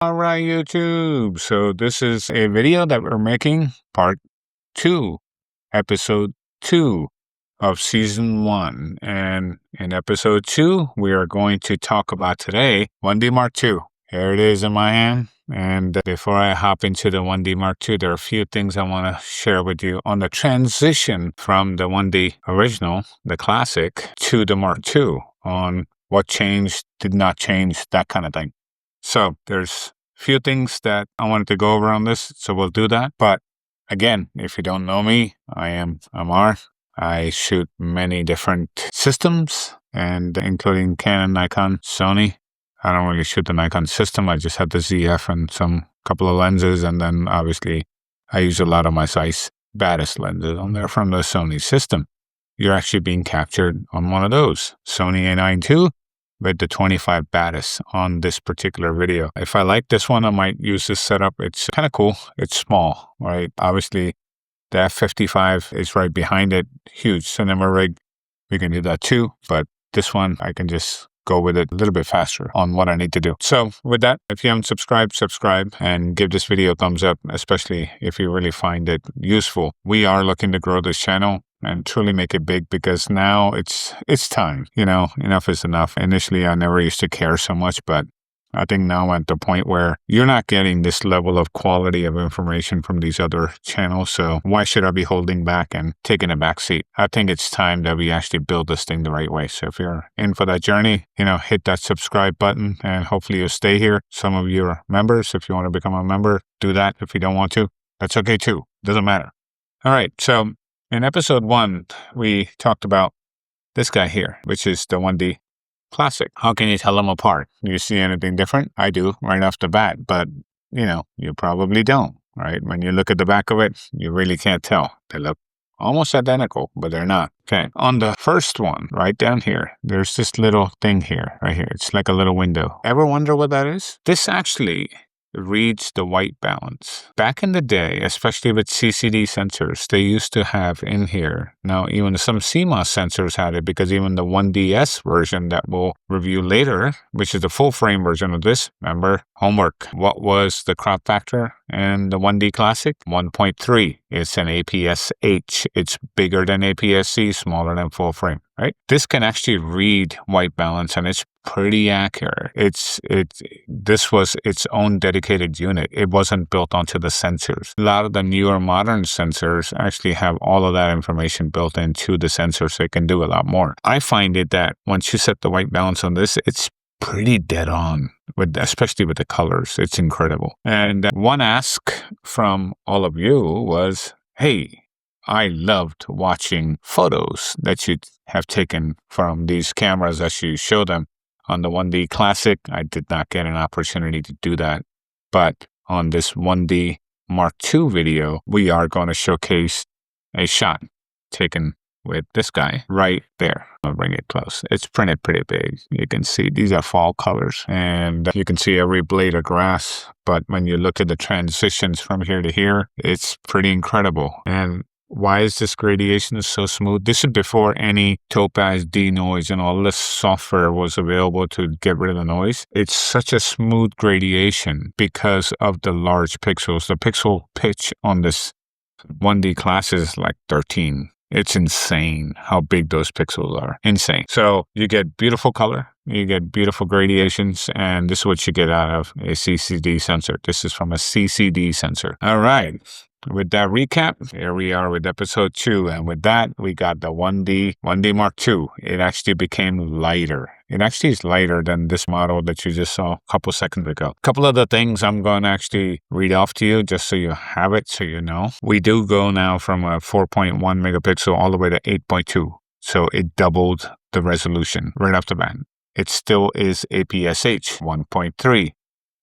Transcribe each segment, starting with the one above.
All right, YouTube. So this is a video that we're making, part 2, episode 2 of season 1. And in episode 2, we are going to talk about today 1D Mark II. Here it is in my hand. And before I hop into the 1D Mark II, there are a few things I want to share with you on the transition from the 1D original, the classic, to the Mark II, on what changed, did not change, that kind of thing. So there's a few things that I wanted to go over on this, so we'll do that. But again, if you don't know me, I am Amar. I shoot many different systems, and including Canon, Nikon, Sony. I don't really shoot the Nikon system. I just have the ZF and some couple of lenses, and then obviously I use a lot of my Zeiss baddest lenses on there from the Sony system. You're actually being captured on one of those, Sony A9 II, with the 25 baddest on this particular video. If I like this one, I might use this setup. It's kind of cool. It's small, right? Obviously, the F55 is right behind it. Huge cinema rig. We can do that too, but this one, I can just go with it a little bit faster on what I need to do. So with that, if you haven't subscribed, subscribe and give this video a thumbs up, especially if you really find it useful. We are looking to grow this channel and truly make it big, because now it's time. You know, enough is enough. Initially, I never used to care so much, but I think now I'm at the point where you're not getting this level of quality of information from these other channels. So why should I be holding back and taking a back seat? I think it's time that we actually build this thing the right way. So if you're in for that journey, hit that subscribe button and hopefully you'll stay here. Some of you are members. If you want to become a member, do that. If you don't want to, that's okay too. Doesn't matter. All right. So in episode 1, we talked about this guy here, which is the 1D Classic. How can you tell them apart? Do you see anything different? I do right off the bat, but you probably don't, right? When you look at the back of it, you really can't tell. They look almost identical, but they're not. Okay. On the first one, right down here, there's this little thing here, right here. It's like a little window. Ever wonder what that is? This actually reads the white balance. Back in the day, especially with CCD sensors, they used to have in here, now even some CMOS sensors had it, because even the 1DS version that we'll review later, which is the full frame version of this, remember, homework. What was the crop factor in the 1D Classic? 1.3. It's an APS-H. It's bigger than APS-C, smaller than full frame, right? This can actually read white balance, and it's pretty accurate. This was its own dedicated unit. It wasn't built onto the sensors. A lot of the newer modern sensors actually have all of that information built into the sensor, so it can do a lot more. I find it that once you set the white balance on this, it's pretty dead on, especially with the colors. It's incredible. And one ask from all of you was, hey, I loved watching photos that you have taken from these cameras as you show them on the 1D Classic. I did not get an opportunity to do that. But on this 1D Mark II video, we are going to showcase a shot taken with this guy right there. I'll bring it close. It's printed pretty big. You can see these are fall colors, and you can see every blade of grass. But when you look at the transitions from here to here, it's pretty incredible. And why is this gradation so smooth? This is before any Topaz denoise and all this software was available to get rid of the noise. It's such a smooth gradation because of the large pixels. The pixel pitch on this 1D class is like 13. It's insane how big those pixels are. Insane. So you get beautiful color, you get beautiful gradations, and this is what you get out of a CCD sensor. This is from a CCD sensor. All right. With that recap, here we are with episode 2. And with that, we got the 1D Mark II. It actually became lighter. It actually is lighter than this model that you just saw a couple seconds ago. A couple of the things I'm going to actually read off to you just so you have it, so you know. We do go now from a 4.1 megapixel all the way to 8.2. So it doubled the resolution right off the bat. It still is APS-H 1.3.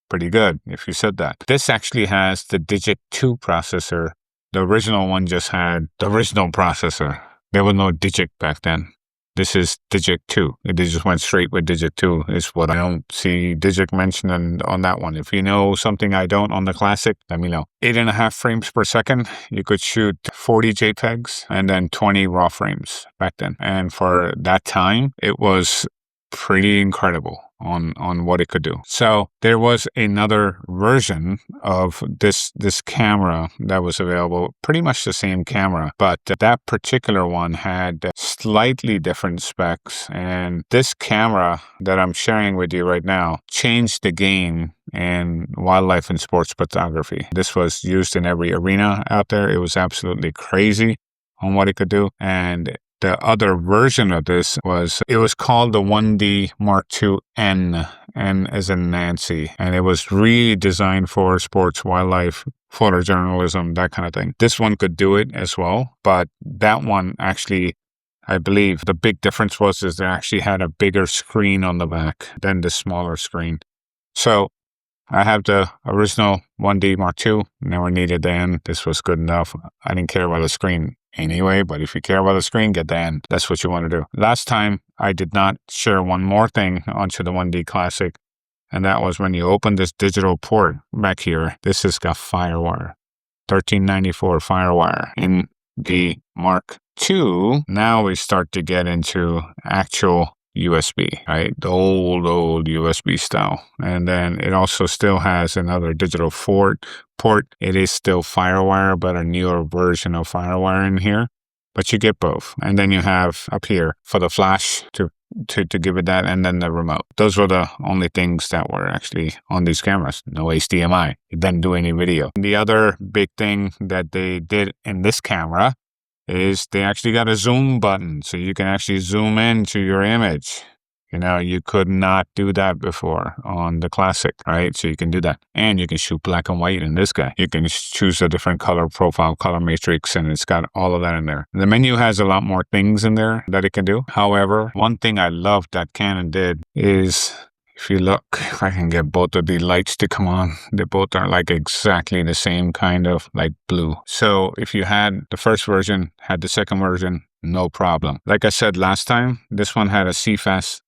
Pretty good, if you said that. This actually has the DIGIC II processor. The original one just had the original processor. There was no DIGIC back then. This is DIGIC II. They just went straight with DIGIC II is what I don't see DIGIC mentioned on that one. If you know something I don't on the Classic, let me know. 8.5 frames per second. You could shoot 40 JPEGs and then 20 raw frames back then. And for that time, it was pretty incredible. on what it could do. So there was another version of this camera that was available, pretty much the same camera, but that particular one had slightly different specs. And this camera that I'm sharing with you right now changed the game in wildlife and sports photography. This was used in every arena out there. It was absolutely crazy on what it could do. And the other version of this was called the 1D Mark II N as in Nancy. And it was really designed for sports, wildlife, photojournalism, that kind of thing. This one could do it as well, but that one actually, I believe the big difference was it actually had a bigger screen on the back than the smaller screen. So I have the original 1D Mark II, never needed the N. This was good enough. I didn't care about the screen anyway, but if you care about the screen, get the N. That's what you want to do. Last time, I did not share one more thing onto the 1D Classic, and that was when you open this digital port back here. This has got Firewire, 1394 Firewire in the Mark II. Now we start to get into actual USB, right? The old USB style. And then it also still has another digital port. It is still Firewire, but a newer version of Firewire in here. But you get both. And then you have up here for the flash to give it that, and then the remote. Those were the only things that were actually on these cameras. No HDMI. It didn't do any video. The other big thing that they did in this camera is they actually got a zoom button, so you can actually zoom into your image. You know, you could not do that before on the Classic, right? So you can do that. And you can shoot black and white in this guy. You can choose a different color profile, color matrix, and it's got all of that in there. The menu has a lot more things in there that it can do. However, one thing I love that Canon did is, if you look, if I can get both of the lights to come on, they both are like exactly the same kind of like blue. So if you had the first version, had the second version, no problem. Like I said last time, this one had a CF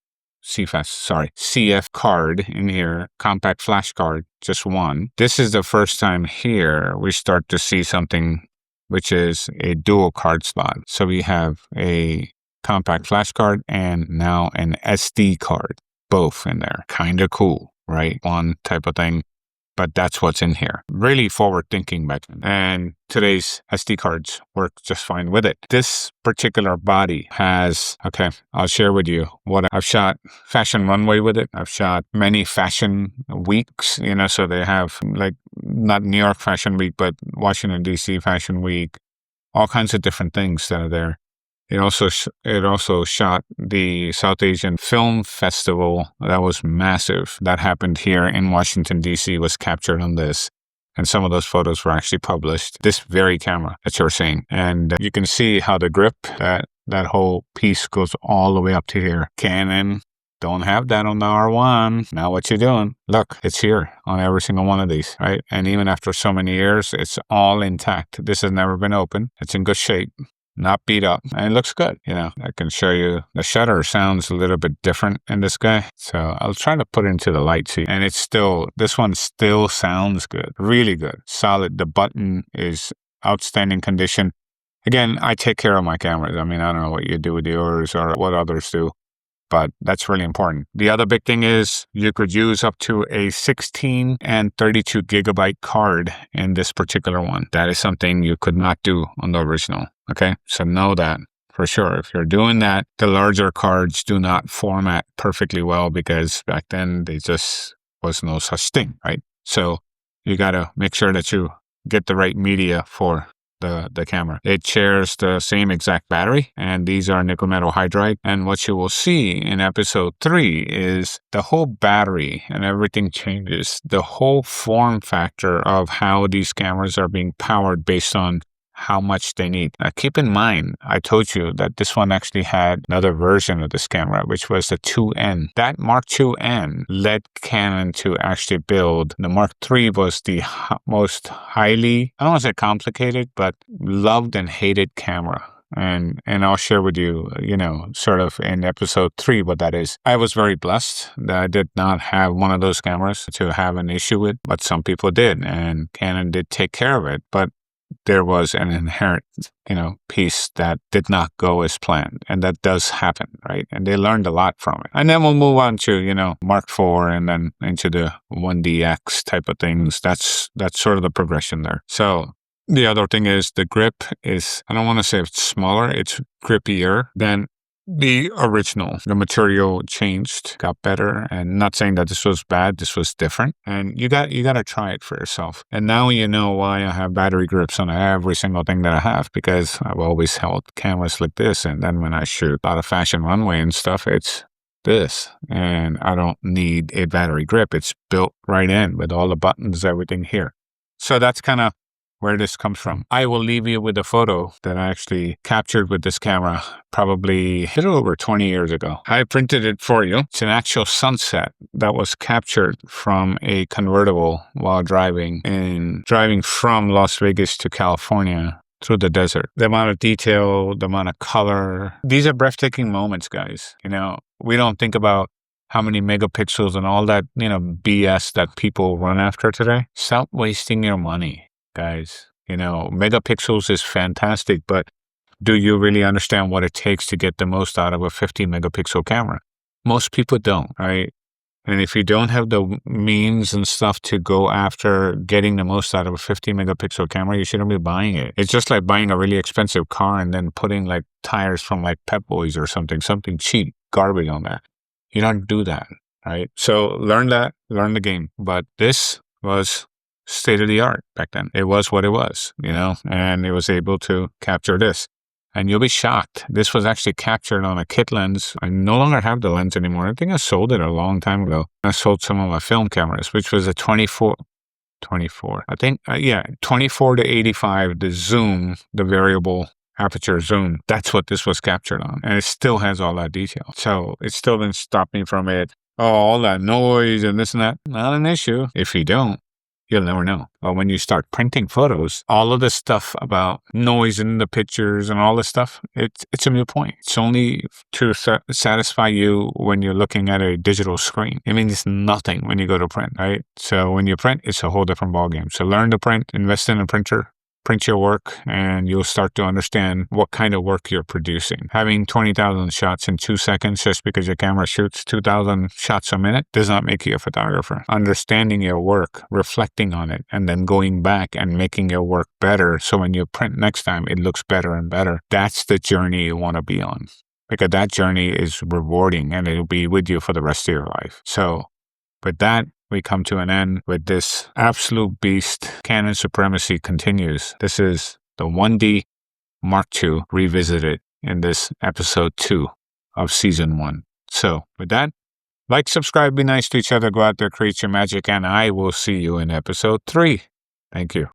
card in here, compact flash card, just one. This is the first time here we start to see something which is a dual card slot. So we have a compact flash card and now an SD card. Both in there. Kind of cool, right? One type of thing, but that's what's in here. Really forward thinking back then. And today's SD cards work just fine with it. This particular body has, okay, I'll share with you what I've shot Fashion Runway with it. I've shot many fashion weeks, you know, so they have like not New York Fashion Week, but Washington, D.C. Fashion Week, all kinds of different things that are there. It also shot the South Asian Film Festival. That was massive. That happened here in Washington, D.C., was captured on this. And some of those photos were actually published. This very camera that you're seeing. And you can see how the grip, that whole piece goes all the way up to here. Canon don't have that on the R1. Now what you doing? Look, it's here on every single one of these, right? And even after so many years, it's all intact. This has never been opened. It's in good shape. Not beat up, and it looks good. You know, I can show you the shutter sounds a little bit different in this guy. So I'll try to put it into the light see. And this one still sounds good, really good, solid. The button is outstanding condition. Again, I take care of my cameras. I mean, I don't know what you do with yours or what others do, but that's really important. The other big thing is you could use up to a 16 and 32 gigabyte card in this particular one. That is something you could not do on the original. Okay, so know that for sure. If you're doing that, the larger cards do not format perfectly well because back then they just was no such thing, right? So you got to make sure that you get the right media for the camera. It shares the same exact battery, and these are nickel metal hydride. And what you will see in episode 3 is the whole battery and everything changes. The whole form factor of how these cameras are being powered based on how much they need. Now, keep in mind, I told you that this one actually had another version of this camera, which was the 2N. That Mark II-N led Canon to actually build. The Mark III was the most highly, I don't want to say complicated, but loved and hated camera. And I'll share with you, sort of in episode 3 what that is. I was very blessed that I did not have one of those cameras to have an issue with, but some people did, and Canon did take care of it. But there was an inherent, piece that did not go as planned. And that does happen, right? And they learned a lot from it. And then we'll move on to, Mark IV and then into the 1DX type of things. That's sort of the progression there. So the other thing is the grip is, I don't want to say it's smaller, it's grippier than the original. The material changed, got better, and not saying that this was bad, this was different. And you got to try it for yourself. And now you know why I have battery grips on every single thing that I have, because I've always held cameras like this. And then when I shoot out of fashion runway and stuff, it's this. And I don't need a battery grip. It's built right in with all the buttons, everything here. So that's kind of where this comes from. I will leave you with a photo that I actually captured with this camera probably a little over 20 years ago. I printed it for you. It's an actual sunset that was captured from a convertible while driving from Las Vegas to California through the desert. The amount of detail, the amount of color. These are breathtaking moments, guys. We don't think about how many megapixels and all that, BS that people run after today. Stop wasting your money, guys. Megapixels is fantastic, but do you really understand what it takes to get the most out of a 50 megapixel camera? Most people don't, right? And if you don't have the means and stuff to go after getting the most out of a 50 megapixel camera, you shouldn't be buying it. It's just like buying a really expensive car and then putting like tires from like Pep Boys or something cheap, garbage on that. You don't do that, right? So learn the game. But this was state of the art back then. It was what it was, and it was able to capture this. And you'll be shocked. This was actually captured on a kit lens. I no longer have the lens anymore. I think I sold it a long time ago. I sold some of my film cameras, which was a 24, I think, 24 to 85, the zoom, the variable aperture zoom. That's what this was captured on. And it still has all that detail. So it still didn't stop me from it. Oh, all that noise and this and that. Not an issue. If you don't, you'll never know. But when you start printing photos, all of this stuff about noise in the pictures and all this stuff, it's a moot point. It's only to satisfy you when you're looking at a digital screen. It means nothing when you go to print, right? So when you print, it's a whole different ballgame. So learn to print, invest in a printer, print your work, and you'll start to understand what kind of work you're producing. Having 20,000 shots in 2 seconds just because your camera shoots 2,000 shots a minute does not make you a photographer. Understanding your work, reflecting on it, and then going back and making your work better so when you print next time, it looks better and better. That's the journey you want to be on, because that journey is rewarding and it'll be with you for the rest of your life. So with that, we come to an end with this absolute beast. Canon Supremacy continues. This is the 1D Mark II revisited in this episode 2 of season 1. So with that, like, subscribe, be nice to each other, go out there, create your magic, and I will see you in episode 3. Thank you.